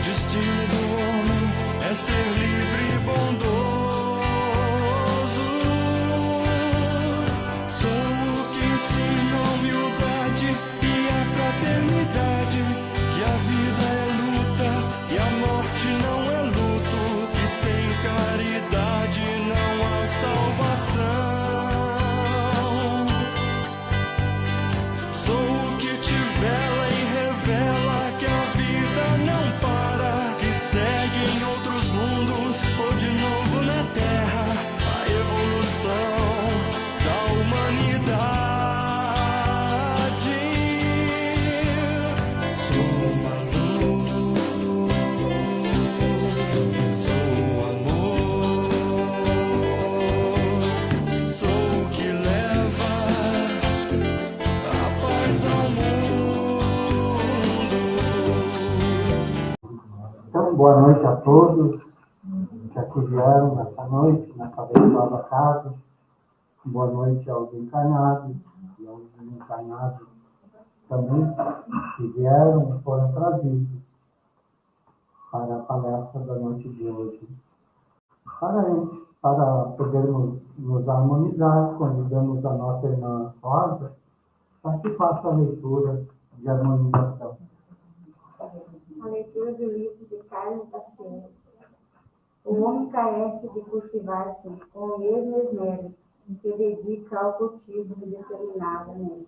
destino do homem é ser livre e bondoso. Sou o que ensina a humildade e a fraternidade, que a vida é luta e a morte não é luto, que sem caridade não há salvação. Sou o que te vela e revela que a vida não para, que segue em outros mundos ou de novo na terra a evolução da humanidade. Sou uma luz, sou amor, sou o que leva a paz ao mundo. Então, boa noite a todos que aqui vieram nessa noite, nessa abençoada casa. Boa noite aos encarnados e aos desencarnados também, que vieram e foram trazidos para a palestra da noite de hoje. Para podermos nos harmonizar, convidamos a nossa irmã Rosa para que faça a leitura de harmonização. A leitura do livro de Carlos da Silva. O homem carece de cultivar-se com o mesmo esmero que dedica ao cultivo de determinada mesa,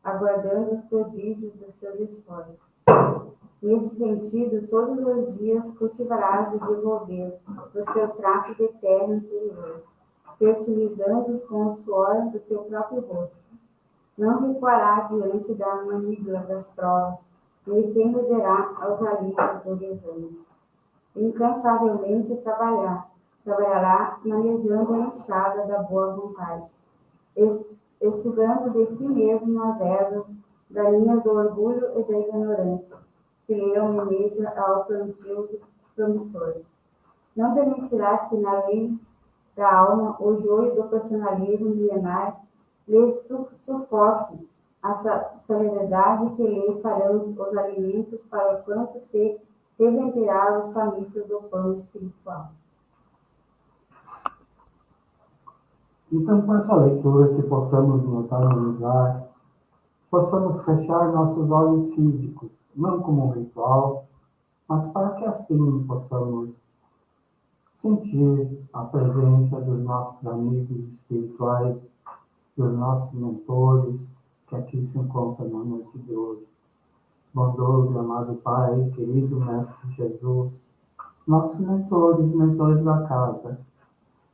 aguardando os prodígios dos seus esforços. Nesse sentido, todos os dias cultivarás de desenvolver o seu trato de terra interior, fertilizando-os com o suor do seu próprio rosto. Não recuará diante da manigla das provas, nem se renderá aos alívios do desânimo. Incansavelmente trabalhará manejando a enxada da boa vontade, estudando de si mesmo as ervas da linha do orgulho e da ignorância, que lhe almeja ao plantio promissor. Não permitirá que na lei da alma o joio do personalismo milenar lhe sufoque a celeridade que lhe farão os alimentos para quanto se reverterá os famintos do pão espiritual. Então, com essa leitura, que possamos nos harmonizar, possamos fechar nossos olhos físicos, não como um ritual, mas para que assim possamos sentir a presença dos nossos amigos espirituais, dos nossos mentores, que aqui se encontram na noite de hoje. Bondoso e amado Pai, querido Mestre Jesus, nossos mentores da casa,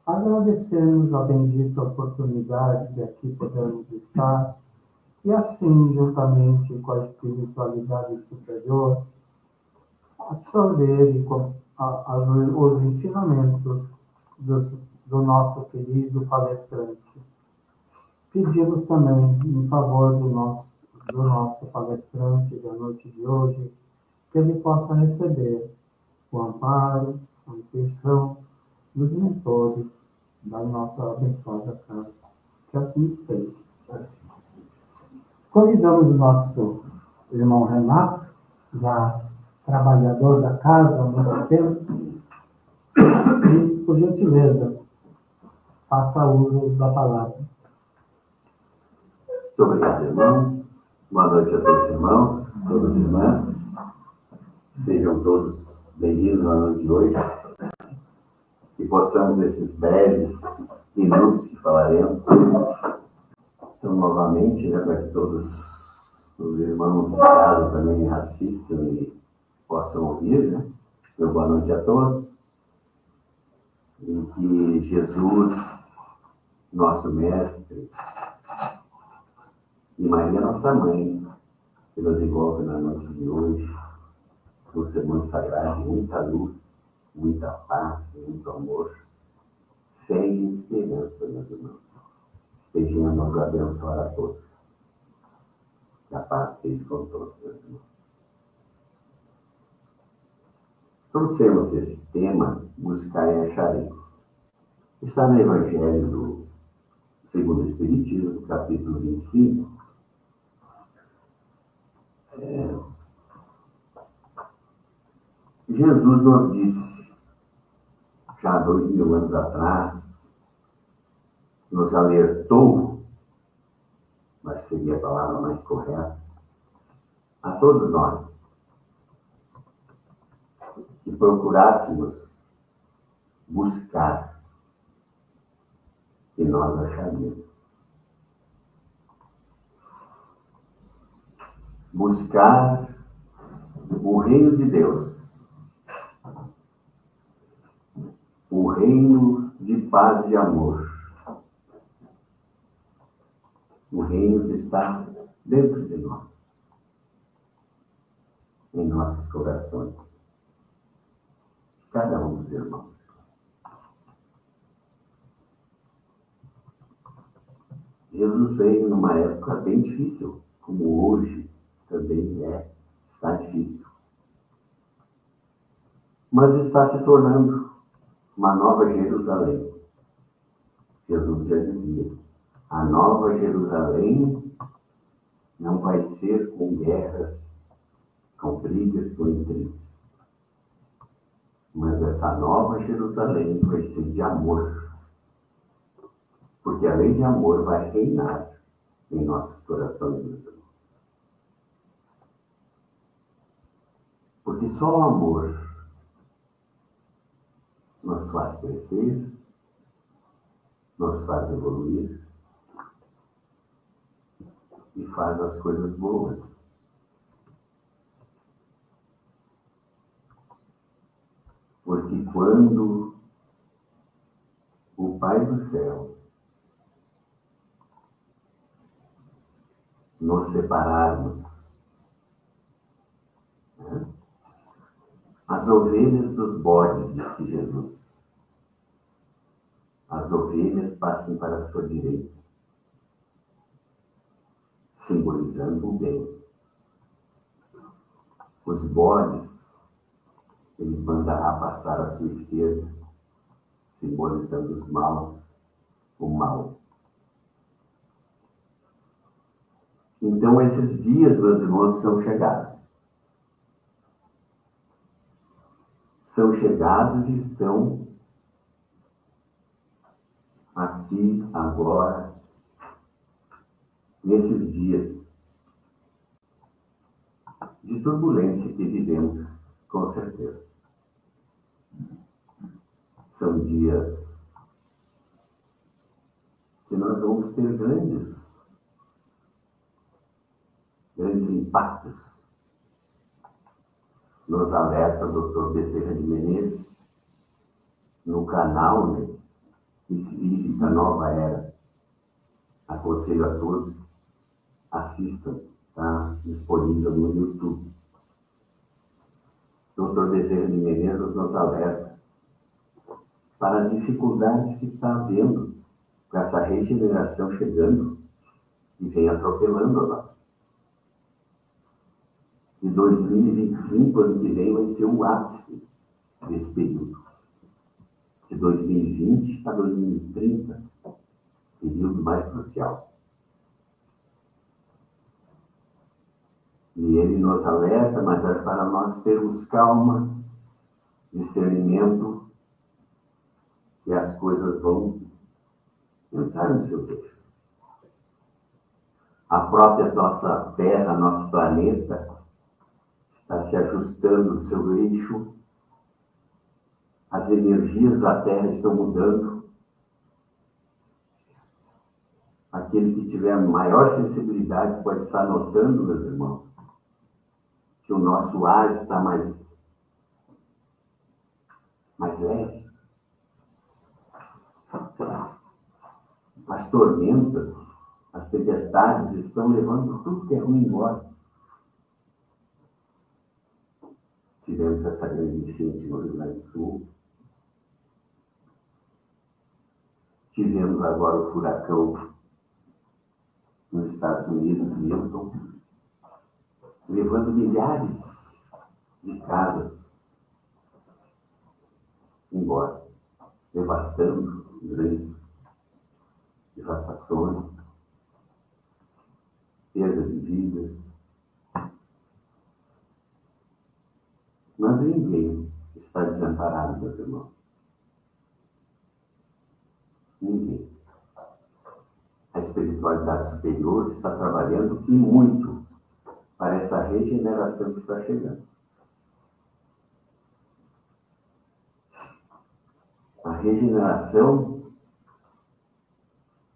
agradecemos a bendita oportunidade de aqui podermos estar e assim, juntamente com a espiritualidade superior, absorver os ensinamentos do nosso querido palestrante. Pedimos também, em favor do nosso palestrante da noite de hoje, que ele possa receber o amparo, a intenção dos mentores da nossa abençoada casa. Que assim seja. Convidamos o nosso irmão Renato, já trabalhador da casa há muito tempo, e, por gentileza, faça uso da palavra. Muito obrigado, irmão. Boa noite a todos os irmãos, todas as irmãs. Sejam todos bem-vindos na noite de hoje. Que possamos, nesses breves minutos que falaremos, então, novamente, para que todos os irmãos de casa também assistam e possam ouvir, né? Então, boa noite a todos. E que Jesus, nosso Mestre, e Maria, nossa Mãe, que nos envolve na noite de hoje, no sermão sagrado, muita luz, muita paz, muito amor, fé e esperança, meus irmãos. Estejam nos abençoar a todos. Que a paz seja com todos, meus irmãos. Trouxemos esse tema, buscar e achareis. Está no Evangelho do segundo Espiritismo, capítulo 25. Jesus nos disse, já há 2000 anos atrás, nos alertou, mas seria a palavra mais correta, a todos nós, que procurássemos buscar, que nós acharíamos. Buscar o reino de Deus, o reino de paz e amor, o reino que está dentro de nós, em nossos corações, cada um dos irmãos. Jesus veio numa época bem difícil, como hoje também está difícil. Mas está se tornando uma nova Jerusalém. Jesus já dizia, a nova Jerusalém não vai ser com guerras, com brigas, com intrigas. Mas essa nova Jerusalém vai ser de amor. Porque a lei de amor vai reinar em nossos corações, meus irmãos. Porque só o amor nos faz crescer, nos faz evoluir e faz as coisas boas. Porque quando o Pai do céu nos separarmos, as ovelhas dos bodes, disse Jesus, as ovelhas passem para a sua direita, simbolizando o bem. Os bodes, ele mandará passar à sua esquerda, simbolizando os maus, o mal. Então, esses dias, meus irmãos, são chegados. São chegados e estão aqui, agora, nesses dias de turbulência que vivemos, com certeza. São dias que nós vamos ter grandes impactos. Nos alerta o Dr. Bezerra de Menezes, no canal, né, Espírita Nova Era. Aconselho a todos, assistam, está disponível no YouTube. Dr. Bezerra de Menezes nos alerta para as dificuldades que está havendo com essa regeneração chegando e vem atropelando lá. E 2025, ano que vem, vai ser o ápice desse período. De 2020 a 2030, período mais crucial. E ele nos alerta, mas é para nós termos calma, discernimento, que as coisas vão entrar no seu eixo. A própria nossa Terra, nosso planeta, está se ajustando no seu eixo, as energias da Terra estão mudando. Aquele que tiver maior sensibilidade pode estar notando, meus irmãos, que o nosso ar está mais leve. As tormentas, as tempestades estão levando tudo que é ruim embora. Tivemos essa grande enchente no Rio Grande do Sul. Tivemos agora o furacão nos Estados Unidos, Milton, levando milhares de casas embora, devastando grandes devastações, perda de vidas. Mas ninguém está desamparado, meus irmãos. Ninguém. A espiritualidade superior está trabalhando e muito para essa regeneração que está chegando. A regeneração,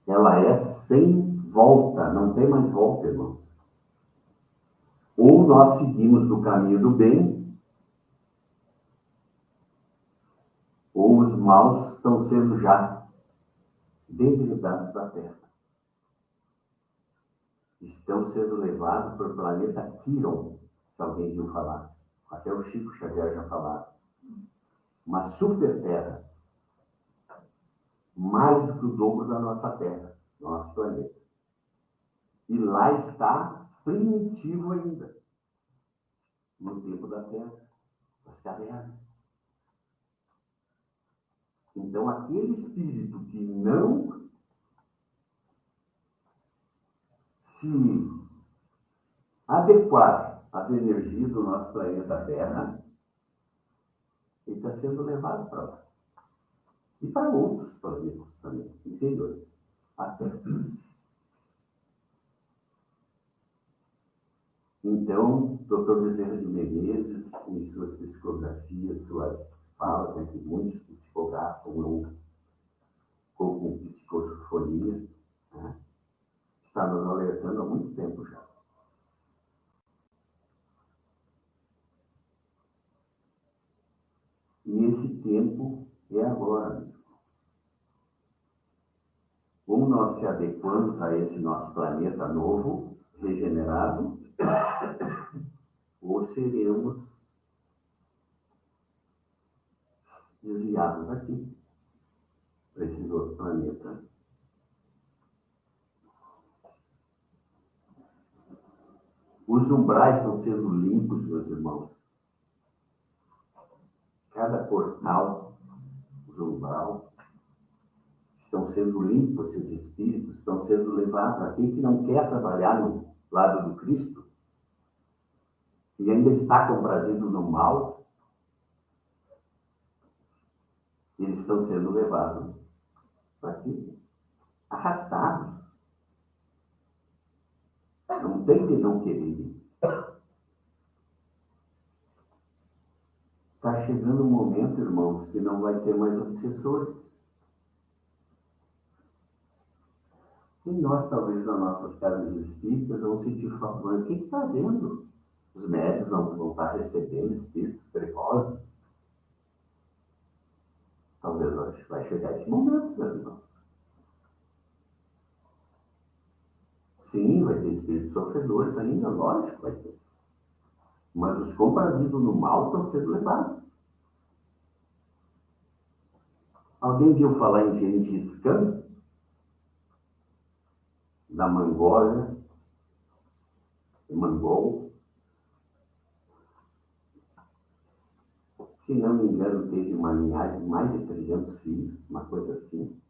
ela é sem volta, não tem mais volta, irmãos. Ou nós seguimos no caminho do bem, ou os maus estão sendo já degradados da Terra. Estão sendo levados para o planeta Quiron, se alguém viu falar. Até o Chico Xavier já falava. Uma super Terra. Mais do que o dobro da nossa Terra, do nosso planeta. E lá está primitivo ainda. No tempo da Terra, das cavernas. Então, aquele espírito que não se adequar às energias do nosso planeta Terra, ele está sendo levado para lá. E para outros planetas também, inferiores à Terra. Então, Dr. Bezerra de Menezes, em suas psicografias, suas falas, que muitos psicografam não com psicofonia, né, está nos alertando há muito tempo já. E esse tempo é agora mesmo. Ou nós se adequamos a esse nosso planeta novo, regenerado, ou seremos desviados aqui, para esse outro planeta. Os umbrais estão sendo limpos, meus irmãos. Cada portal, do umbral, estão sendo limpos, esses espíritos estão sendo levados a quem que não quer trabalhar no lado do Cristo e ainda está comprazido no mal, eles estão sendo levados para aqui, arrastados. Não tem de não querer. Está chegando um momento, irmãos, que não vai ter mais obsessores. E nós, talvez, nas nossas casas espíritas, vamos sentir falando, o que está havendo? Os médios vão estar recebendo espíritos perigosos. Talvez vai chegar esse momento, meus irmãos. Sim, vai ter espíritos sofredores ainda, lógico, vai ter. Mas os comprazidos no mal estão sendo levados. Alguém viu falar em Gengis Khan? Da Mongólia, Mongol. Se não me engano, teve uma linhagem de mais de 300 filhos, uma coisa assim.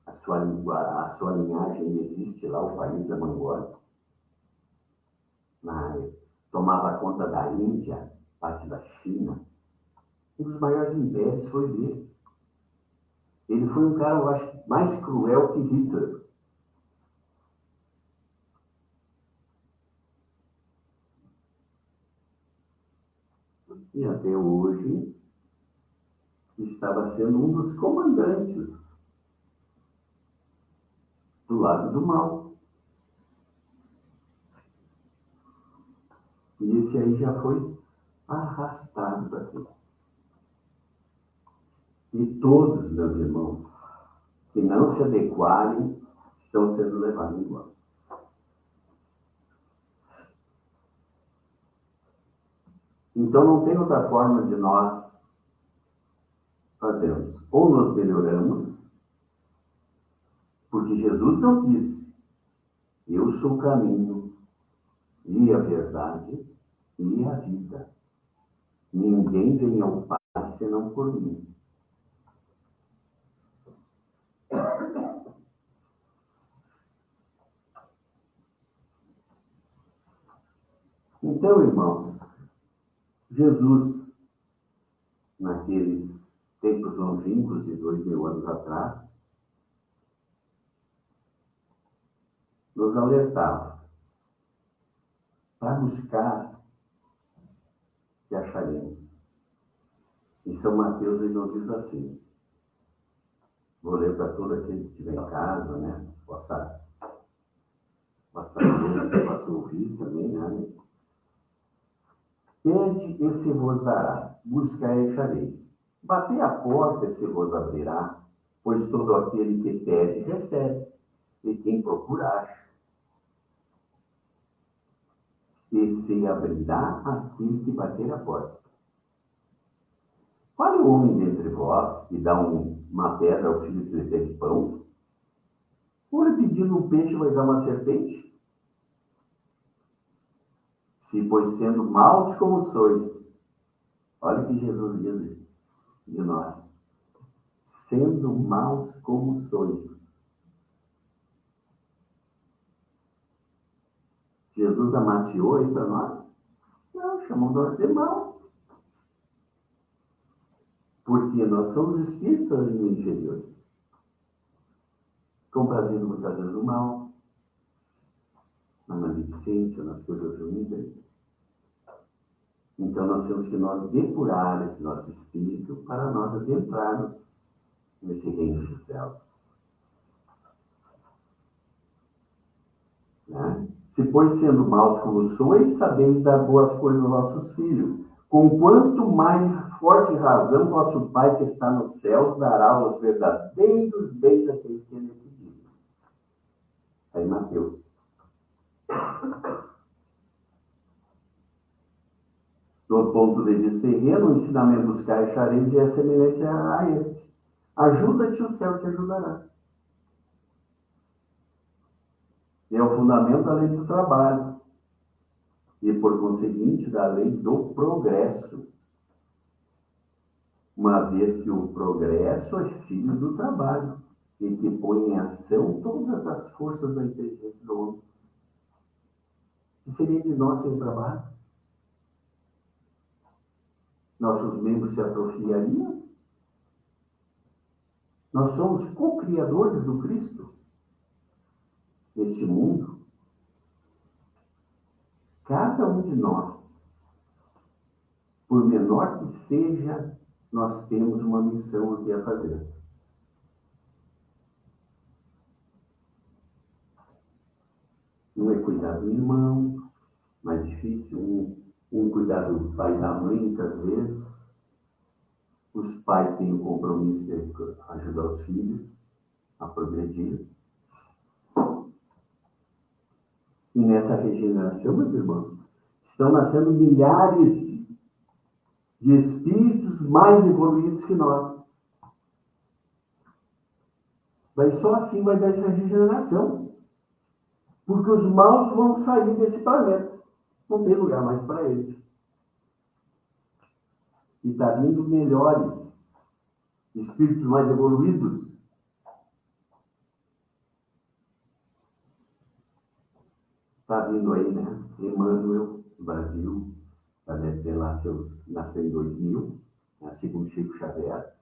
A sua linhagem existe lá, o país da Mongólia. Tomava conta da Índia, parte da China. Um dos maiores impérios foi dele. Ele foi um cara, eu acho, mais cruel que Hitler. E até hoje estava sendo um dos comandantes do lado do mal. E esse aí já foi arrastado daqui. E todos, meus irmãos, que não se adequarem, estão sendo levados embora. Então não tem outra forma de nós fazermos. Ou nos melhoramos, porque Jesus nos disse, eu sou o caminho, e a verdade, e a vida. Ninguém vem ao Pai senão por mim. Então, irmãos, Jesus, naqueles tempos longínquos de 2000 anos atrás, nos alertava para buscar e acharemos. Em São Mateus ele nos diz assim, vou ler para todo aquele que estiver em casa, né? Possa ler, possa ouvir também, né? Pede e se vos dará, buscai e achareis. Batei a porta e se vos abrirá, pois todo aquele que pede recebe, e quem procura acha. E se abrirá aquele que bater a porta. Qual é o homem dentre vós que dá uma pedra ao filho que lhe pede pão? Ou lhe pedindo um peixe vai dar uma serpente? Se, pois, sendo maus como sois, olha o que Jesus diz de nós, sendo maus como sois. Jesus amaciou aí para nós? Não, chamou nós de maus. Porque nós somos espíritos inferiores, comprazidos muitas vezes no mal, na maledicência, nas coisas ruins aí. Então nós temos que nós depurar esse nosso espírito para nós adentrarmos nesse reino dos céus. Né? Se, pois, sendo maus como sois, sabeis dar boas coisas aos vossos filhos. Com quanto mais forte razão vosso Pai que está nos céus dará os verdadeiros bens àqueles que ele pedir. Aí Mateus. Do ponto de vista terreno, o ensinamento dos caixareis é semelhante a este. Ajuda-te, o céu te ajudará. É o fundamento da lei do trabalho. E, por conseguinte, da lei do progresso. Uma vez que o progresso é filho do trabalho e que põe em ação todas as forças da inteligência do homem. O que seria de nós sem trabalho? Nossos membros se atrofiariam? Nós somos co-criadores do Cristo neste mundo. Cada um de nós, por menor que seja, nós temos uma missão aqui a fazer. Um é cuidar do irmão, mais difícil. Um cuidar do pai e da mãe, muitas vezes. Os pais têm o compromisso de ajudar os filhos a progredir. E nessa regeneração, meus irmãos, estão nascendo milhares de espíritos mais evoluídos que nós. Mas só assim vai dar essa regeneração. Porque os maus vão sair desse planeta. Não tem lugar mais para eles. E está vindo melhores, espíritos mais evoluídos. Está vindo aí, né? Emmanuel, no Brasil, nasceu em 2000, assim como Chico Xavier,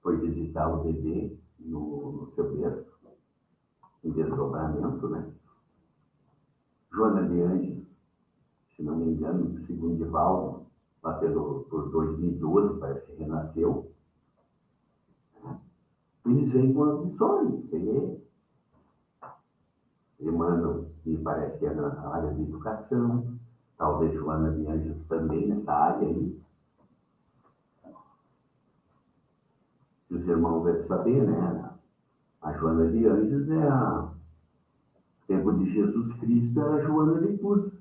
foi visitar o bebê no seu berço, em desdobramento, né? Joana de Anjos, se não me engano, segundo Divaldo, lá por 2012, parece que renasceu. Eles vêm com as missões, Emmanuel, me parece que é na área de educação, talvez Joana de Anjos também nessa área aí. E os irmãos devem saber, né? A Joana de Anjos tempo de Jesus Cristo, era Joana de Cusa.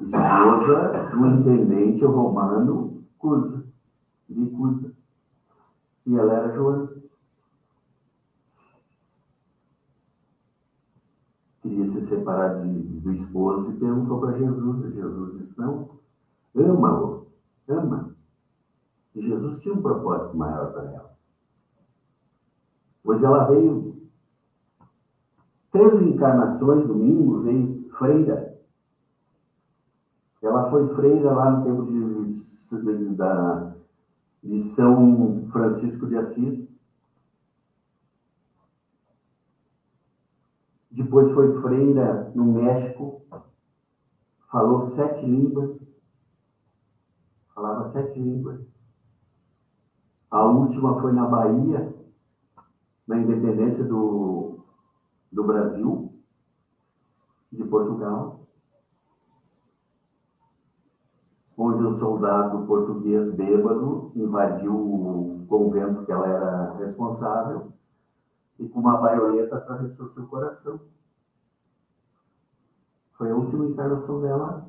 Esposa do intendente romano de Cusa. E ela era Joana. Queria se separar do esposo e perguntou para Jesus. Jesus disse, não, ama-o, ama. E Jesus tinha um propósito maior para ela. Pois ela veio 3 encarnações, domingo, veio freira. Ela foi freira lá no tempo de São Francisco de Assis. Depois foi freira no México. Falou 7 línguas. Falava 7 línguas. A última foi na Bahia, na independência do Brasil, de Portugal, onde um soldado português bêbado invadiu o convento que ela era responsável e com uma baioneta atravessou seu coração. Foi a última encarnação dela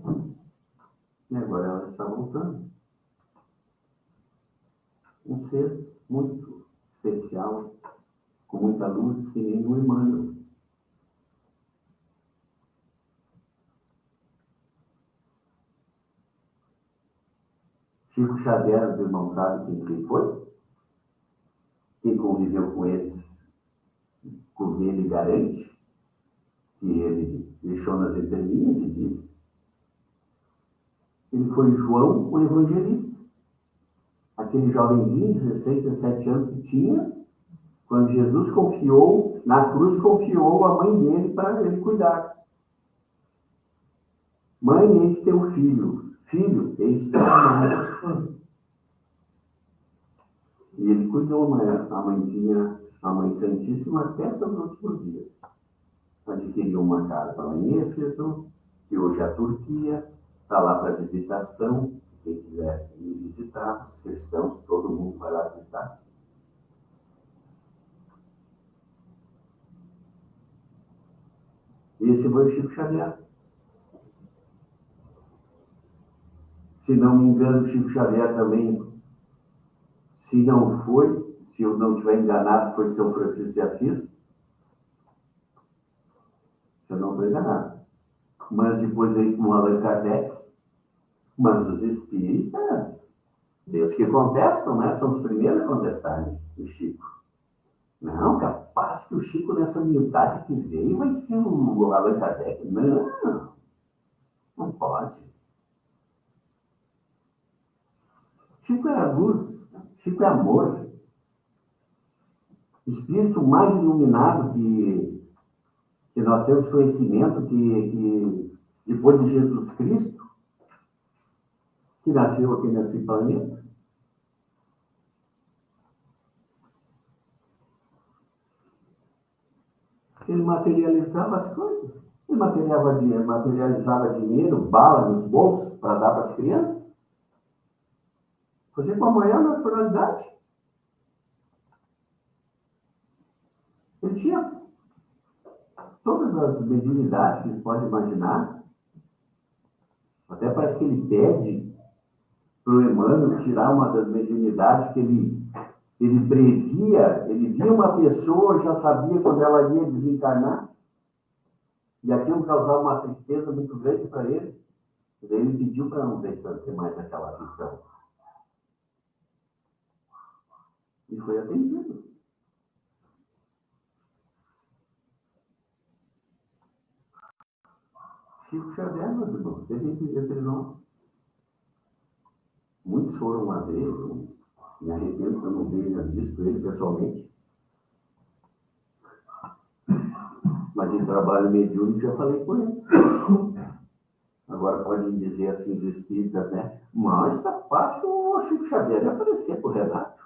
e agora ela está voltando. Um ser muito especial, com muita luz, que nem o Emmanuel. Chico Xavier, os irmãos sabem quem foi? Quem conviveu com eles, com ele garante, que ele deixou nas entrelinhas e disse. Ele foi João, o evangelista. Aquele jovenzinho, 16, 17 anos que tinha, quando Jesus confiou, na cruz confiou a mãe dele para ele cuidar. Mãe, eis teu filho. Filho, eis tua mãe. E ele cuidou a mãezinha, a mãe santíssima, até seus últimos dias. Adquiriu uma casa lá em Éfeso, que hoje é a Turquia, está lá para visitação. Quem quiser ir visitar, os cristãos, todo mundo vai lá visitar. Esse foi o Chico Xavier. Se não me engano, o Chico Xavier também, se não foi, se eu não estiver enganado, foi São Francisco de Assis. Se eu não estou enganado. Mas depois veio com Allan Kardec. Mas os espíritas, Deus que contestam, né? São os primeiros a contestarem o Chico. Não, capaz que o Chico, nessa humildade que veio, vai ser o Allan Kardec. Não, não pode. Chico era luz, Chico é amor. O espírito mais iluminado que nós temos conhecimento, que depois de Jesus Cristo, que nasceu aqui nesse planeta. Ele materializava as coisas. Ele materializava dinheiro, bala nos bolsos para dar para as crianças. Fazia com a maior naturalidade. Ele tinha todas as mediunidades que ele pode imaginar. Até parece que ele pede para o Emmanuel tirar uma das mediunidades que ele previa, ele via uma pessoa, já sabia quando ela ia desencarnar, e aquilo causava uma tristeza muito grande para ele. E daí ele pediu para não ter mais aquela visão. E foi atendido. Chico Xavier, meus irmãos, teve entre nós. Muitos foram lá ver, eu me arrependo que eu não tenha visto ele pessoalmente. Mas em trabalho mediúnico já falei com ele. Agora podem dizer assim os espíritas, né? Mas está fácil o Chico Xavier de aparecer para o Renato.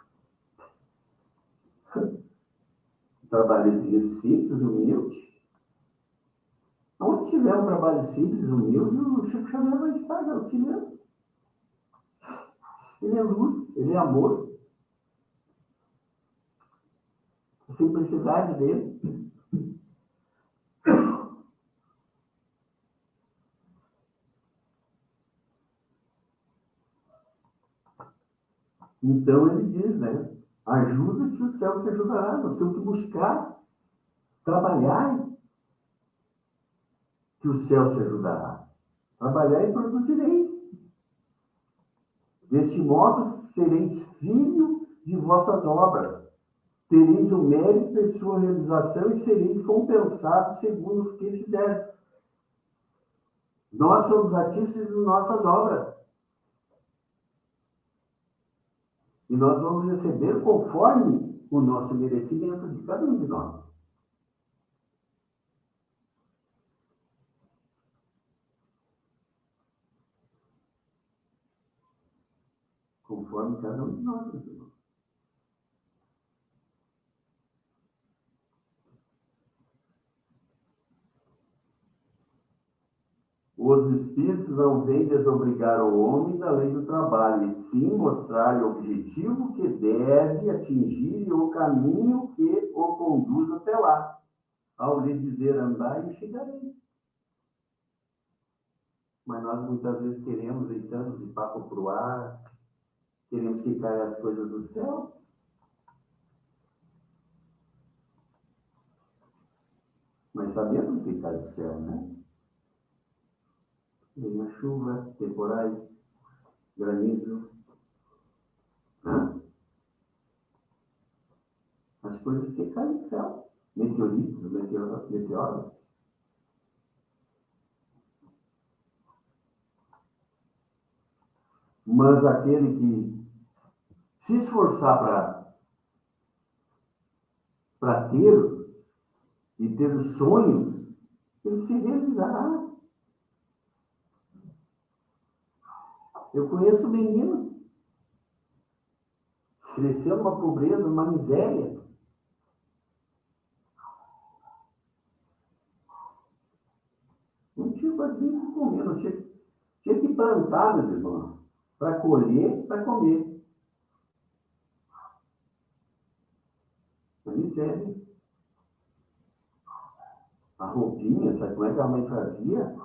Trabalhozinho simples, humilde. Onde tiver um trabalho simples, humilde, o Chico Xavier vai estar auxiliando. Ele é luz, ele é amor. A simplicidade dele. Então ele diz, né? Ajuda-te, o céu te ajudará. Nós temos que buscar, trabalhar, que o céu te ajudará. Trabalhar e produzireis. Deste modo, sereis filho de vossas obras. Tereis o mérito de sua realização e sereis compensados segundo o que fizerdes. Nós somos artífices de nossas obras. E nós vamos receber conforme o nosso merecimento de cada um de nós. Conforme cada um de nós, irmãos. Os Espíritos não vêm desobrigar o homem da lei do trabalho, e sim mostrar-lhe o objetivo que deve atingir e o caminho que o conduz até lá, ao lhe dizer andar e chegareis. Mas nós muitas vezes queremos, deitamos de papo para o ar, queremos que caia as coisas do céu. Mas sabemos que cai do céu, né? Vem a chuva, temporais, granizo. Né? As coisas que caem do céu. Meteoritos, meteoros. Mas aquele que se esforçar para ter e ter os sonhos, ele se realizará. Eu conheço um menino, cresceu numa pobreza, numa miséria. Não tinha quase nem o que comer, não tinha que plantar, meus irmãos, para colher, para comer. Uma miséria. A roupinha, sabe como é que a mãe fazia?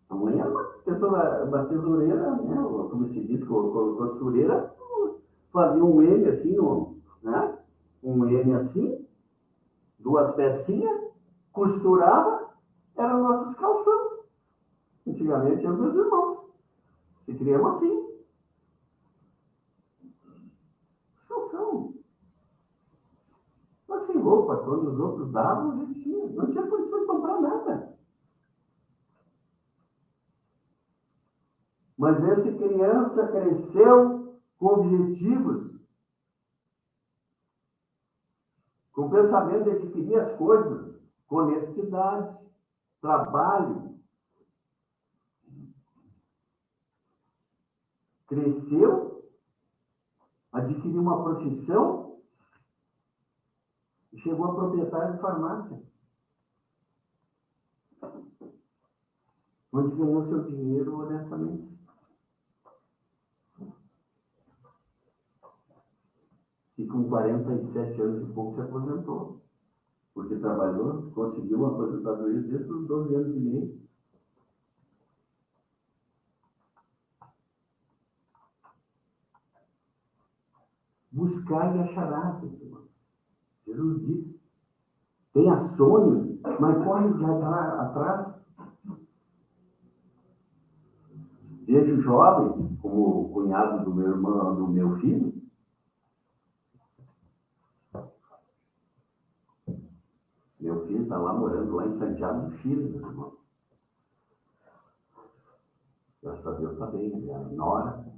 A mãe era uma tesoureira, né? Como se diz, costureira, fazia um N assim, né? Um N assim, duas pecinhas, costurava, eram nossos calção. Antigamente eram meus irmãos. Se criamos assim. Calção. Mas sem roupa, quando os outros davam, a gente tinha. Não tinha condição de comprar nada. Mas essa criança cresceu com objetivos, com o pensamento de adquirir as coisas, com honestidade, trabalho. Cresceu, adquiriu uma profissão e chegou a proprietário de farmácia, onde ganhou seu dinheiro honestamente. E com 47 anos e pouco se aposentou, porque trabalhou, conseguiu uma aposentadoria desde os 12 anos e meio. Buscar e acharás, irmão. Jesus disse. Tenha sonhos, mas corre já atrás. Vejo jovens, como o cunhado do meu irmão, do meu filho, meu filho está lá morando lá em Santiago do Chile, meus irmãos. Graças a Deus está bem, ele é a nora.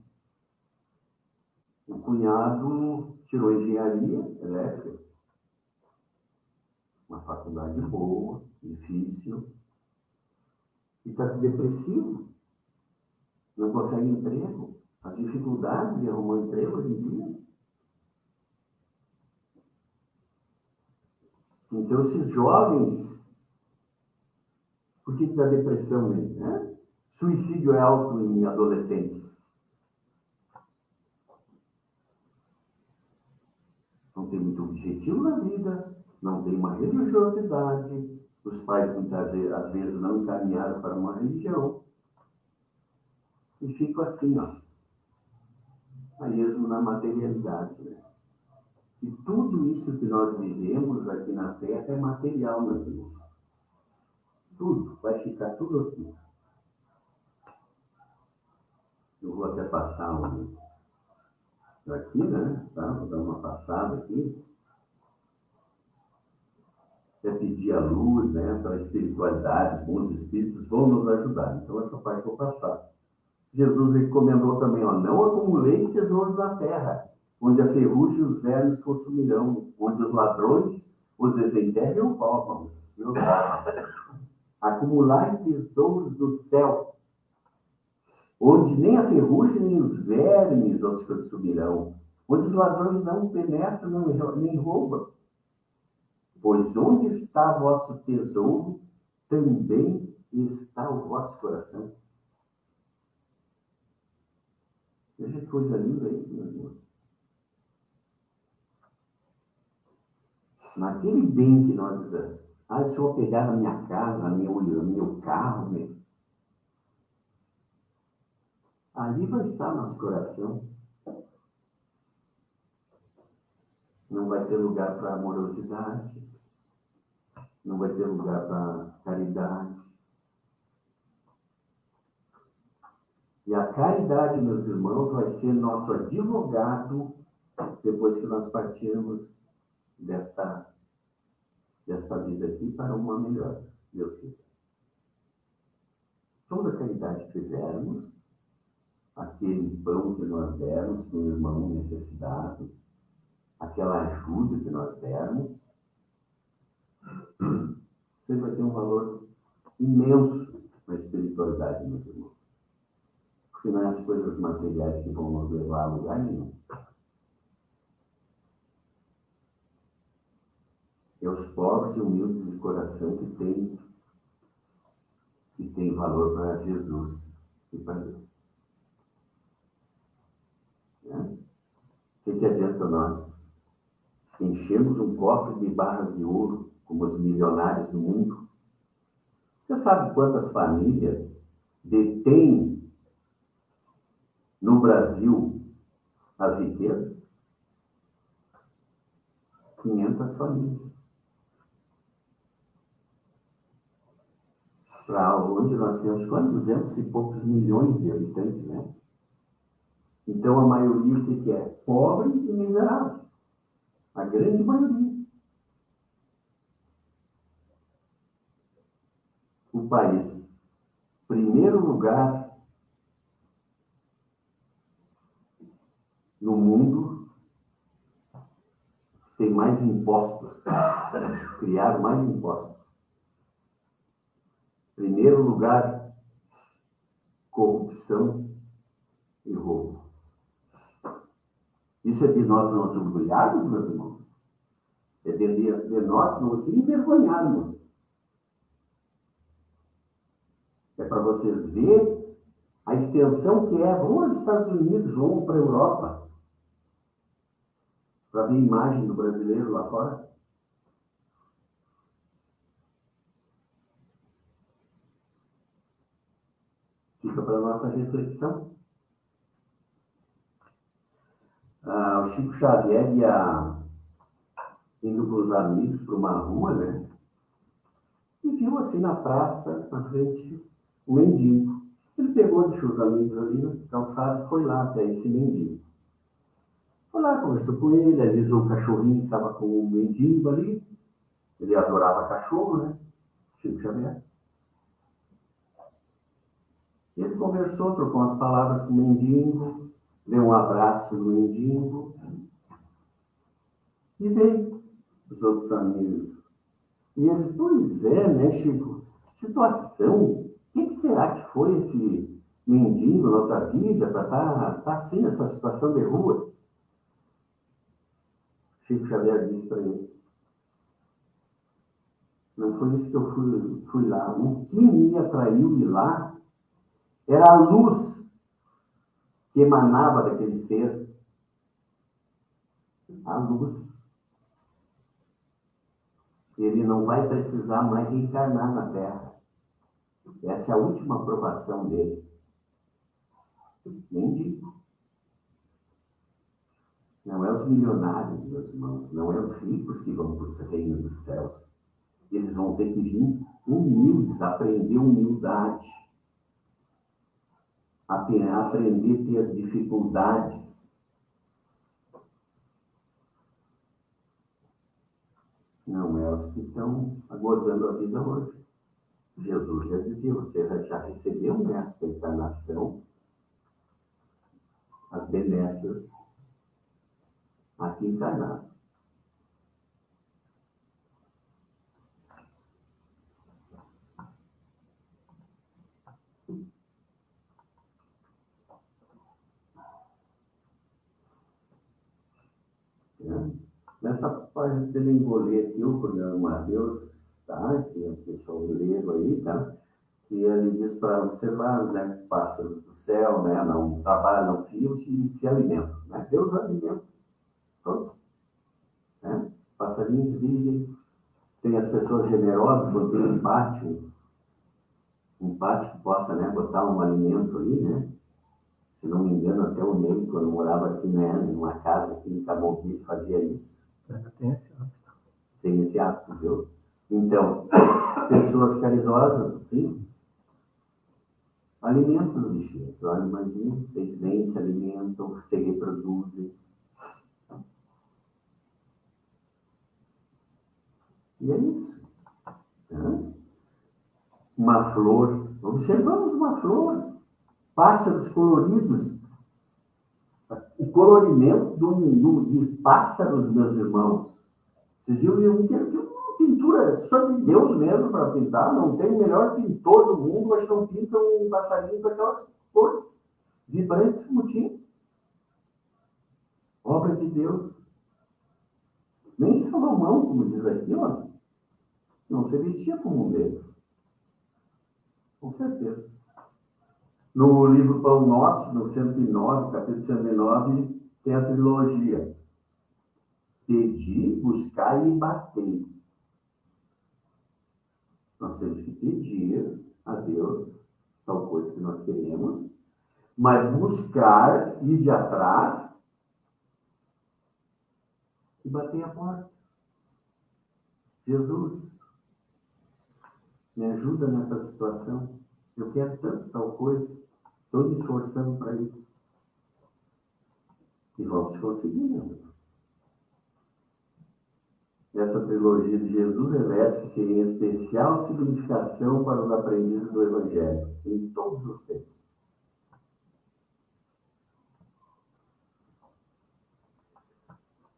O cunhado tirou engenharia elétrica. Uma faculdade boa, difícil. E está depressivo. Não consegue emprego. As dificuldades de arrumar emprego hoje em dia. Então, esses jovens, por que dá depressão neles, né? Suicídio é alto em adolescentes. Não tem muito objetivo na vida, não tem uma religiosidade, os pais muitas vezes, às vezes não encaminharam para uma religião. E ficam assim, ó, a esmo na materialidade, né? E tudo isso que nós vivemos aqui na Terra é material, meus irmãos. Tudo, vai ficar tudo aqui. Eu vou até passar aqui, né? Tá? Vou dar uma passada aqui. é pedir a luz, né, para a espiritualidade, os bons espíritos vão nos ajudar. Então, essa parte eu vou passar. Jesus recomendou também, ó, não acumuleis tesouros na terra, onde a ferrugem e os vermes consumirão, onde os ladrões os desenterram e os roubam. Acumular tesouros no céu, onde nem a ferrugem nem os vermes os consumirão, onde os ladrões não penetram nem roubam. Pois onde está vosso tesouro, também está o vosso coração. Veja que coisa linda isso, meu irmão. Naquele bem que nós dizemos, se eu pegar na minha casa, meu carro, ali vai estar nosso coração. Não vai ter lugar para amorosidade, não vai ter lugar para caridade. E a caridade, meus irmãos, vai ser nosso advogado depois que nós partirmos desta vida aqui para uma melhor, Deus quiser. Toda a caridade que fizermos, aquele pão que nós dermos para um irmão necessitado, aquela ajuda que nós dermos, você vai ter um valor imenso na espiritualidade, meus irmãos. Porque não é as coisas materiais que vão nos levar a lugar nenhum. É os pobres e humildes de coração que tem valor para Jesus e para Deus. O que adianta nós enchermos um cofre de barras de ouro, como os milionários do mundo? Você sabe quantas famílias detêm no Brasil as riquezas? 500 famílias. Para onde nós temos quase 200 e poucos milhões de habitantes, né? Então, a maioria, o que é? Pobre e miserável. A grande maioria. O país, primeiro lugar no mundo, tem mais impostos. Criaram mais impostos. Primeiro lugar, corrupção e roubo. Isso é de nós nos orgulharmos, meus irmãos? É de nós nos envergonharmos. É para vocês verem a extensão que é. Vão aos Estados Unidos, vão para a Europa, para ver a imagem do brasileiro lá fora. Fica para a nossa reflexão. O Chico Xavier ia indo com os amigos para uma rua, né? E viu assim na praça, na frente, um mendigo. Ele pegou, deixou os amigos ali na calçada e foi lá até esse mendigo. Foi lá, conversou com ele, alisou o cachorrinho que estava com o mendigo ali. Ele adorava cachorro, né? Chico Xavier. Ele conversou, trocou umas palavras com o mendigo, deu um abraço no mendigo e veio os outros amigos. E eles, pois é, né, Chico? Situação. O que será que foi esse mendigo na outra vida para estar assim, nessa situação de rua? Chico Xavier disse para eles: não foi isso que eu fui lá. O que me atraiu ir lá era a luz que emanava daquele ser. A luz. Ele não vai precisar mais reencarnar na Terra. Essa é a última aprovação dele. Mendigo. Não é os milionários, meus irmãos. Não é os ricos que vão para o reino dos céus. Eles vão ter que vir humildes, aprender humildade. Aprender a ter as dificuldades. Não é os que estão gozando a vida hoje. Jesus já dizia, você já recebeu nesta encarnação as benécias aqui encarnado. Nessa parte dele engolir aqui o programa Deus, tá? Que o pessoal grego aí, tá? E ele diz para observar, né? Pássaros do céu, né? Não trabalham fios e se alimentam, né? Deus alimenta todos, né? Passarinhos vivem, tem as pessoas generosas, quando tem um pátio que possa, né? Botar um alimento ali, né? Se não me engano, até o Ney, quando morava aqui, né? Numa casa aqui em Camobi, fazia isso. Tem esse hábito, viu? Então, pessoas caridosas, assim, alimentam os bichinhos. Os animaizinhos, eles vêm, se alimentam, se reproduzem. E é isso. Né? Uma flor. Observamos uma flor. Pássaros coloridos. O colorimento de pássaros, meus irmãos. Vocês viram, eu quero uma pintura só de Deus mesmo para pintar. Não tem o melhor pintor do mundo, mas não pinta um passarinho com aquelas cores vibrantes como tinha. Obra de Deus. Nem Salomão, como diz aqui, ó, não se vestia como um deles. Com certeza. No livro Pão Nosso, no 109, capítulo 109, tem a trilogia. Pedi, buscar e bater. Nós temos que pedir a Deus tal coisa que nós queremos, mas buscar, ir de atrás e bater a porta. Jesus, me ajuda nessa situação. Eu quero tanto tal coisa. Estou me esforçando para isso. E vamos conseguir, né? Essa trilogia de Jesus reveste-se em especial significação para os aprendizes do Evangelho, em todos os tempos.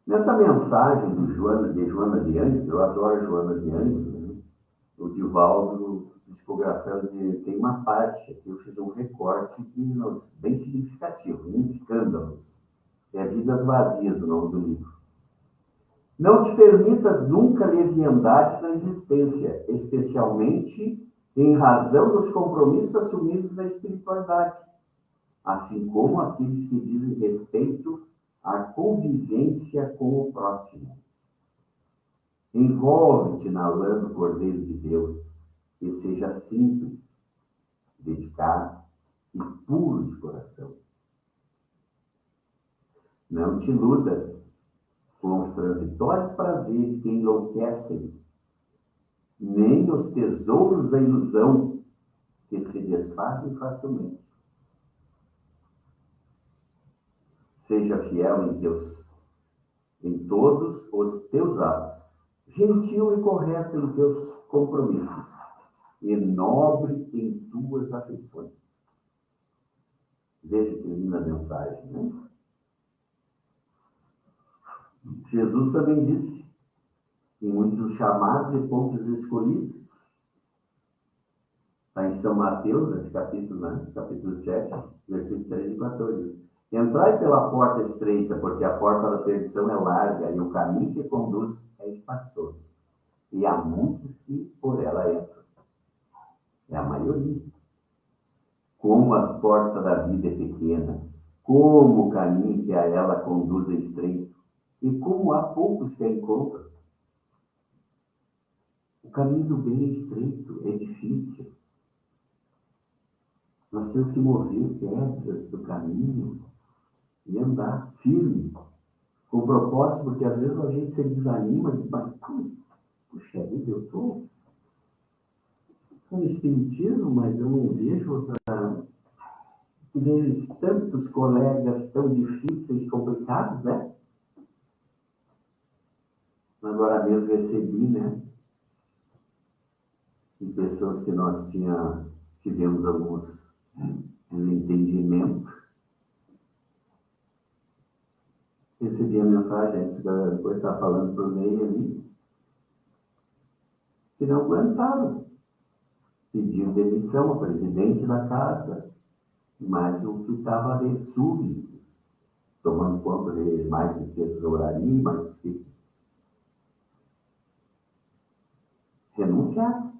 Nessa mensagem de Joana de Ângeles, eu adoro Joana de Ângeles, né? O Divaldo discografando, tem uma parte aqui, eu fiz um recorte bem significativo, em escândalos. É Vidas Vazias, o nome do livro. Não te permitas nunca leviandade na existência, especialmente em razão dos compromissos assumidos na espiritualidade, assim como aqueles que dizem respeito à convivência com o próximo. Envolve-te na lã do Cordeiro de Deus e seja simples, dedicado e puro de coração. Não te iludas com os transitórios prazeres que enlouquecem, nem os tesouros da ilusão que se desfazem facilmente. Seja fiel em todos os teus atos, gentil e correto em teus compromissos, e nobre em tuas afeições. Veja que linda mensagem, né? Jesus também disse, em muitos dos chamados e poucos escolhidos, está em São Mateus, nesse capítulo, né? Capítulo 7, versículos 13 e 14. Entrai pela porta estreita, porque a porta da perdição é larga e o caminho que conduz é espaçoso. E há muitos que por ela entram. É a maioria. Como a porta da vida é pequena, como o caminho que a ela conduz é estreito, e como há poucos que a encontram. O caminho do bem é estreito, é difícil. Nós temos que mover pedras do caminho e andar firme, com propósito, porque às vezes a gente se desanima e diz, mas, puxa vida, eu estou no espiritismo, mas eu não vejo vejo tantos colegas tão difíceis, complicados, né? Agora mesmo recebi, né? De pessoas que nós tivemos alguns desentendimentos. Recebi a mensagem, antes depois estava falando por meio ali, que não aguentaram. Pediu demissão ao presidente da casa, mas o que estava ali sub, tomando conta de mais de tesouraria, mais que renunciar.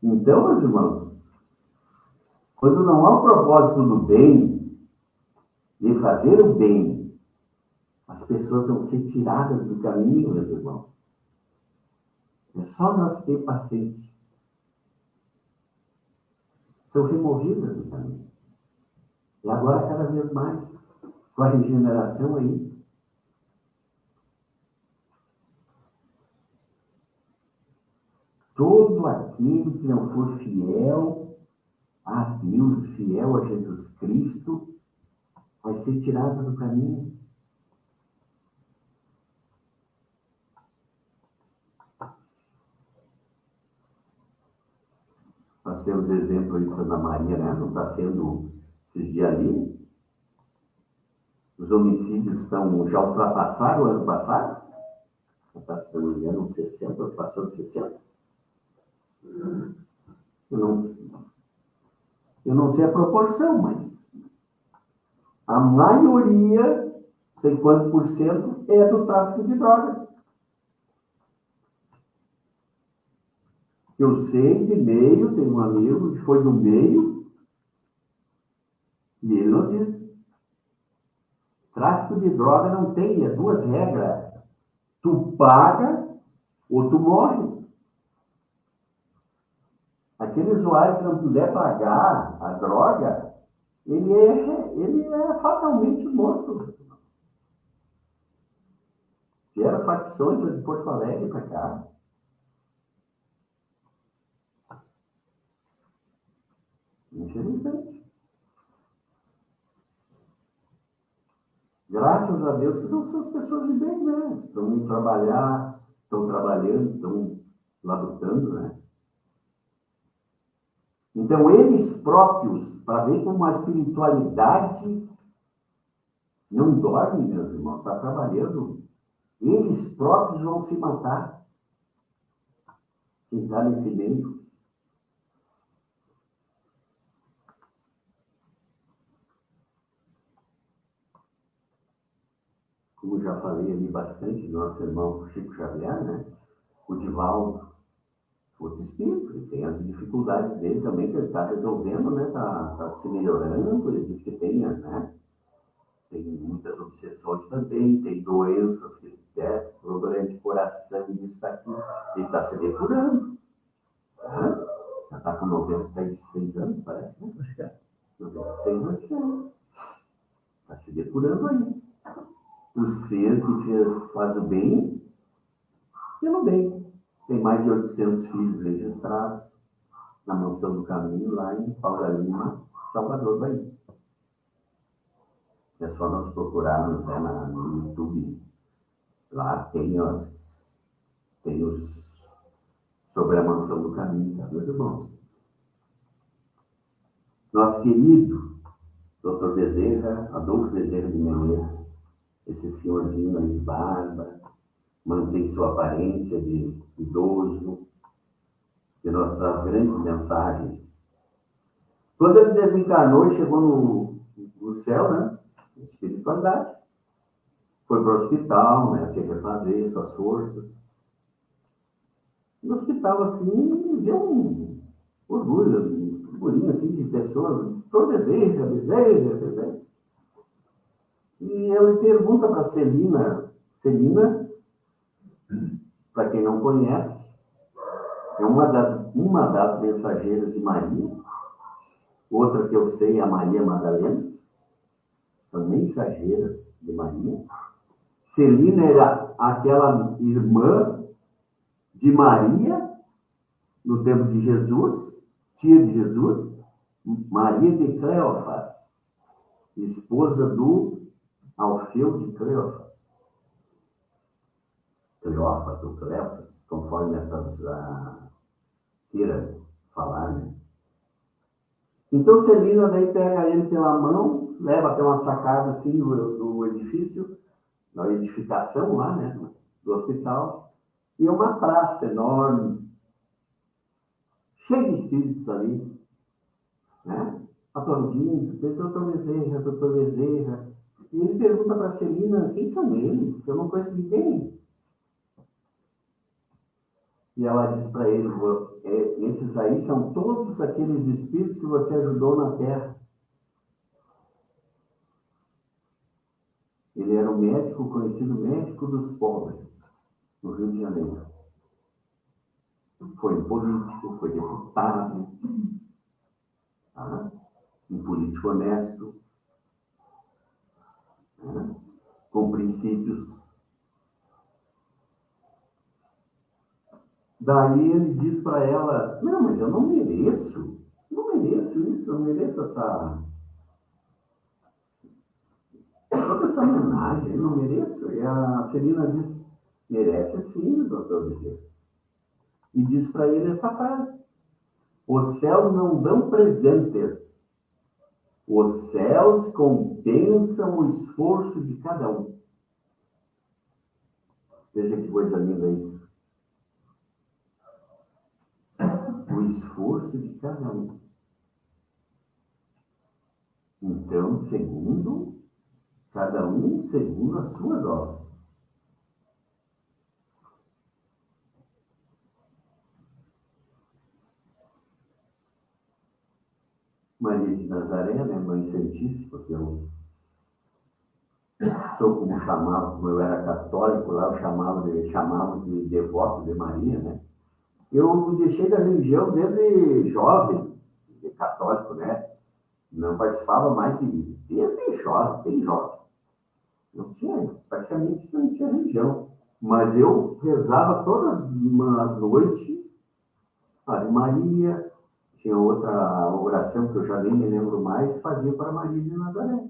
Então, meus irmãos, quando não há um propósito do bem, de fazer o bem, as pessoas vão ser tiradas do caminho, meus irmãos. É só nós ter paciência. São removidas do caminho. E agora, cada vez mais, com a regeneração aí. Todo aquele que não for fiel a Deus, fiel a Jesus Cristo, vai ser tirado do caminho. Nós temos exemplo aí de Santa Maria, né? Não está sendo esses dias ali. Os homicídios já ultrapassaram o ano passado. Está, se não me engano, 60, passou de 60. Eu não sei a proporção, mas a maioria, sei quanto por cento, é do tráfico de drogas. Eu sei de meio, tem um amigo que foi do meio, e ele nos diz: tráfico de droga não tem, é duas regras. Tu paga ou tu morre. Aquele usuário que não puder pagar a droga, ele é fatalmente morto. Vieram facções de Porto Alegre para cá. Infelizmente. Graças a Deus que não são as pessoas de bem, né? Estão indo trabalhar, estão trabalhando, estão labutando, né? Então, eles próprios, para ver como a espiritualidade não dorme, meus irmãos, está trabalhando, eles próprios vão se matar. Quem está nesse meio. Como já falei ali bastante do nosso irmão Chico Xavier, né? O Divaldo, outro espírito, ele tem as dificuldades dele também, que ele está resolvendo, né? Está se melhorando, ele diz que tem, né? Tem muitas obsessões também, tem doenças, problema de coração, disso aqui, ele está se depurando. Né? Já está com 96 anos, parece, né? Acho que é. 96 anos. Está se depurando aí. O ser que faz o bem, pelo bem. Tem mais de 800 filhos registrados na Mansão do Caminho, lá em Paula Lima, Salvador, Bahia. É só nós procurarmos, né, no YouTube. Lá tem os sobre a Mansão do Caminho, tá, meus irmãos? Nosso querido Dr. Bezerra, Adolfo Bezerra de Menezes, esse senhorzinho aí de barba, mantém sua aparência de idoso, que nos traz grandes mensagens. Quando ele desencarnou e chegou no céu, né? Espiritualidade. Foi para o hospital, né? Se refazer suas forças. No hospital, assim, deu um orgulho, um burburinho, assim, de pessoas. Tô Bezerra. E ele pergunta para Celina, para quem não conhece, é uma das mensageiras de Maria. Outra que eu sei é a Maria Madalena. São mensageiras de Maria. Celina era aquela irmã de Maria, no tempo de Jesus, tia de Jesus, Maria de Cleófas, esposa do Alfeu de Cleófas. Cleófas ou Cleófas, conforme a queira falar, né? Então Celina daí pega ele pela mão, leva até uma sacada assim do edifício, da edificação lá, né, do hospital, e uma praça enorme, cheia de espíritos ali, né? Aplaudindo, doutor Bezerra, doutor Bezerra. E ele pergunta para Celina, quem são eles? Eu não conheço ninguém. E ela diz para ele, esses aí são todos aqueles espíritos que você ajudou na Terra. Ele era um médico, conhecido médico dos pobres, no Rio de Janeiro. Foi político, foi deputado, tá? Um político honesto, né? Com princípios. Daí ele diz para ela, não, mas eu não mereço isso, eu não mereço toda essa homenagem, eu não mereço. E a Celina diz, merece sim, doutor Bezerra. E diz para ele essa frase, os céus não dão presentes, os céus compensam o esforço de cada um. Veja que coisa linda isso. O esforço de cada um. Então, cada um segundo as suas obras. Maria de Nazaré, né, Mãe Santíssima, que eu sou como eu era católico lá, eu chamavam de devoto de Maria, né? Eu deixei da religião desde jovem, católico, né? Não participava mais desde jovem, bem jovem. Praticamente não tinha religião. Mas eu rezava todas as noites, Ave Maria, tinha outra oração que eu já nem me lembro mais, fazia para Maria de Nazaré.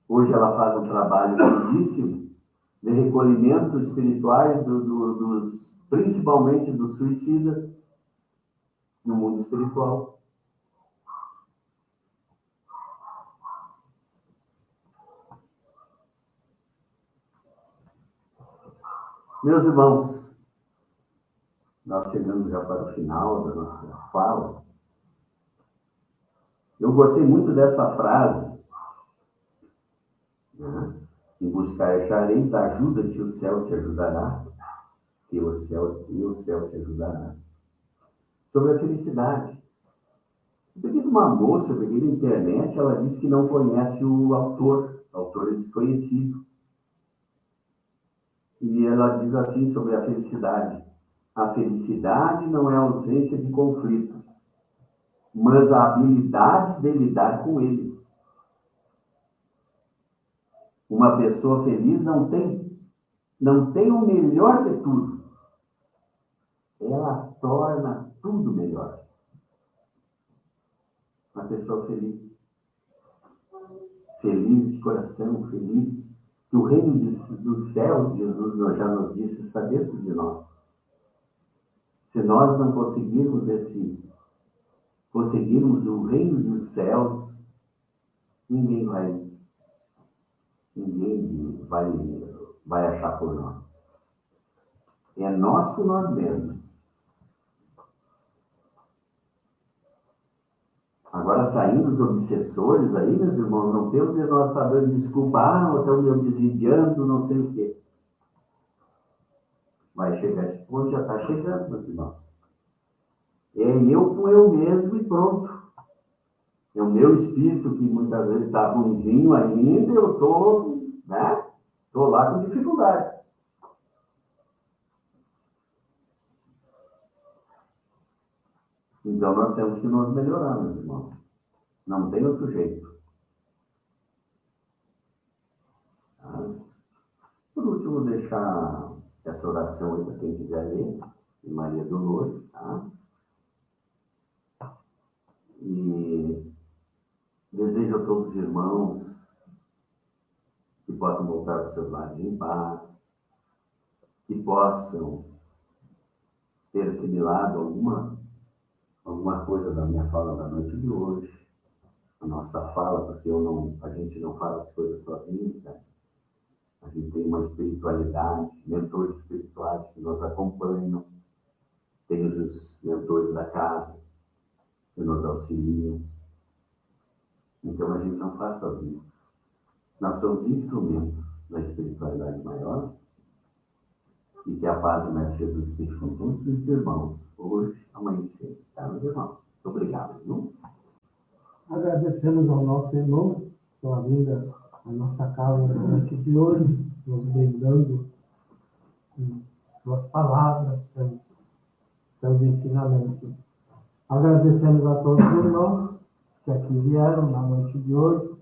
Hoje ela faz um trabalho lindíssimo de recolhimento espirituais, principalmente dos suicidas, no mundo espiritual. Meus irmãos, nós chegamos já para o final da nossa fala. Eu gostei muito dessa frase, né? Em buscar achareis, ajuda-te, o céu te ajudará, e o céu te ajudará. Sobre a felicidade. Eu peguei uma moça, eu peguei na internet, ela disse que não conhece o autor é desconhecido. E ela diz assim sobre a felicidade. A felicidade não é a ausência de conflitos, mas a habilidade de lidar com eles. Uma pessoa feliz não tem o melhor de tudo. Ela torna tudo melhor. Uma pessoa feliz. Feliz de coração, feliz. Que o reino dos céus, Jesus já nos disse, está dentro de nós. Se nós não conseguirmos o reino dos céus, ninguém vai achar por nós. É nós por nós mesmos. Agora, saindo os obsessores aí, meus irmãos, não temos e nós está dando desculpa, estão me obsidiando, não sei o quê. Vai chegar esse ponto, já está chegando, meus irmãos. É eu com eu mesmo e pronto. É o meu espírito que muitas vezes está ruimzinho ainda, eu estou, né? Estou lá com dificuldades. Então nós temos que nos melhorar, meus irmãos. Não tem outro jeito. Tá? Por último, deixar essa oração aí para quem quiser ler, de Maria Dolores, tá? E desejo a todos os irmãos possam voltar para os seus lares em paz, que possam ter assimilado alguma coisa da minha fala da noite de hoje, a nossa fala, porque a gente não faz as coisas sozinhos, né? A gente tem uma espiritualidade, mentores espirituais que nos acompanham, tem os mentores da casa que nos auxiliam. Então a gente não faz sozinho. Nós somos instrumentos da espiritualidade maior e que a paz do Mestre Jesus esteja com todos os irmãos, hoje, amanhã e sempre. Tá, meus irmãos? Muito obrigado, irmãos. Agradecemos ao nosso irmão pela vinda à nossa casa aqui de hoje, nos brindando com suas palavras, seus ensinamentos. Agradecemos a todos os irmãos que aqui vieram na noite de hoje,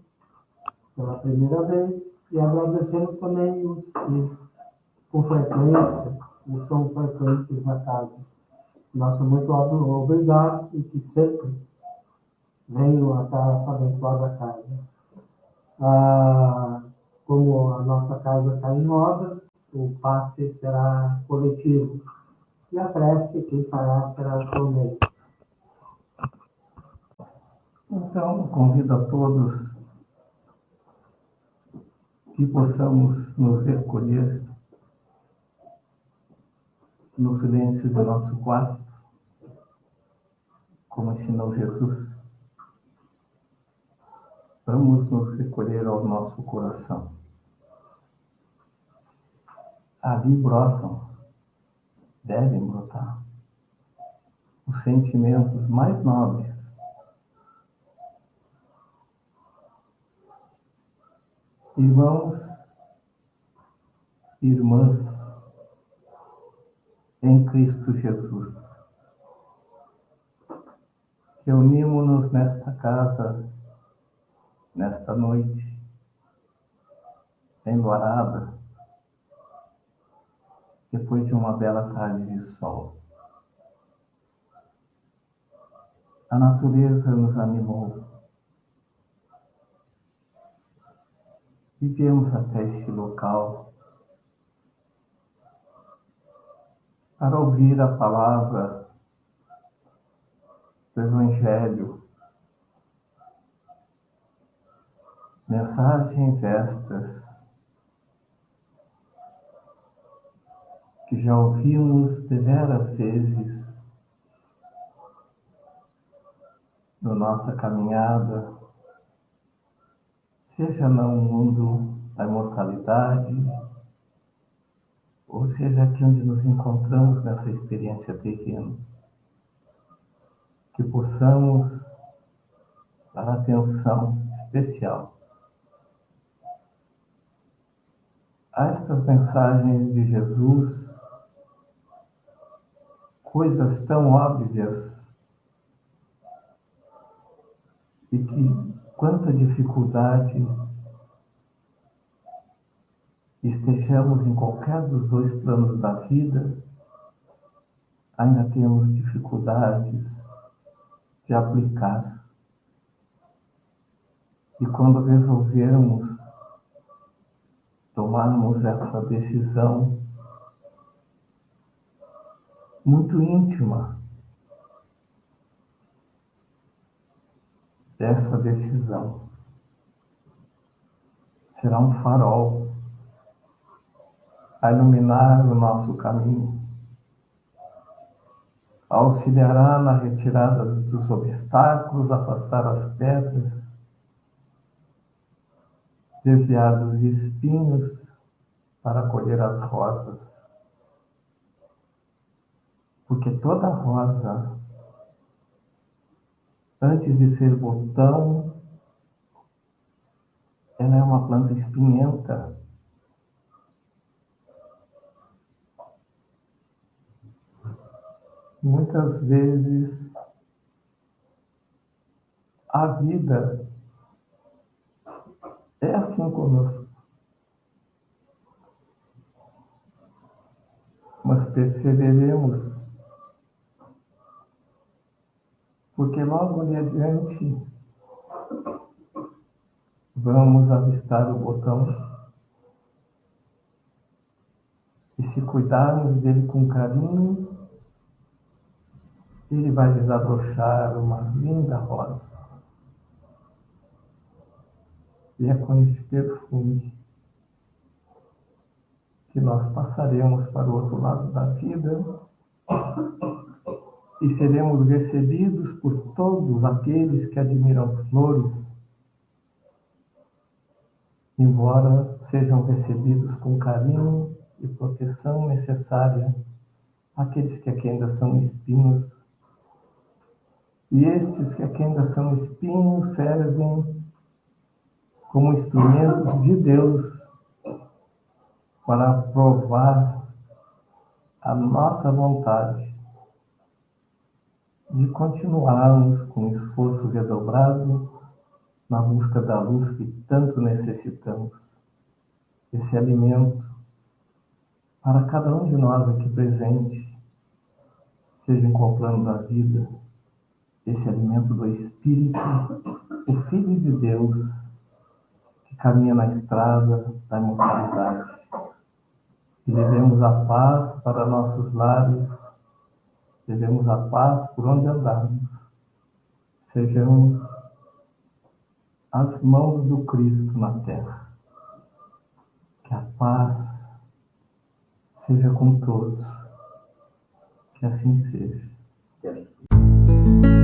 pela primeira vez, e agradecemos também os que, com frequência, não são frequentes na casa. Nosso muito obrigado e que sempre venham até essa abençoada casa. Como a nossa casa está em obras, o passe será coletivo e a prece quem fará será o seu meio. Então, convido a todos que possamos nos recolher no silêncio do nosso quarto, como ensinou Jesus. Vamos nos recolher ao nosso coração. Ali brotam, devem brotar, os sentimentos mais nobres. Irmãos, irmãs, em Cristo Jesus, reunimos-nos nesta casa, nesta noite, enluarada, depois de uma bela tarde de sol. A natureza nos animou. E viemos até este local para ouvir a palavra do Evangelho. Mensagens estas que já ouvimos deveras vezes na nossa caminhada, seja no mundo da imortalidade, ou seja aqui onde nos encontramos nessa experiência terrena. Que possamos dar atenção especial a estas mensagens de Jesus, coisas tão óbvias e que quanta dificuldade estejamos em qualquer dos dois planos da vida, ainda temos dificuldades de aplicar. E quando resolvermos tomarmos essa decisão muito íntima, essa decisão será um farol a iluminar o nosso caminho, auxiliará na retirada dos obstáculos, afastar as pedras, desviar dos espinhos para colher as rosas. Porque toda rosa, antes de ser botão, ela é uma planta espinhenta. Muitas vezes a vida é assim conosco. Mas perceberemos, porque logo ali adiante vamos avistar o botão se cuidarmos dele com carinho, ele vai desabrochar uma linda rosa. E é com esse perfume que nós passaremos para o outro lado da vida e seremos recebidos por todos aqueles que admiram flores, embora sejam recebidos com carinho e proteção necessária aqueles que aqui ainda são espinhos. E estes que aqui ainda são espinhos servem como instrumentos de Deus para provar a nossa vontade de continuarmos com esforço redobrado na busca da luz que tanto necessitamos. Esse alimento para cada um de nós aqui presente, seja em qual plano da vida, esse alimento do Espírito, o Filho de Deus, que caminha na estrada da imortalidade. E levemos a paz para nossos lares, levemos a paz por onde andarmos. Sejamos as mãos do Cristo na terra. Que a paz seja com todos. Que assim seja. Que assim seja.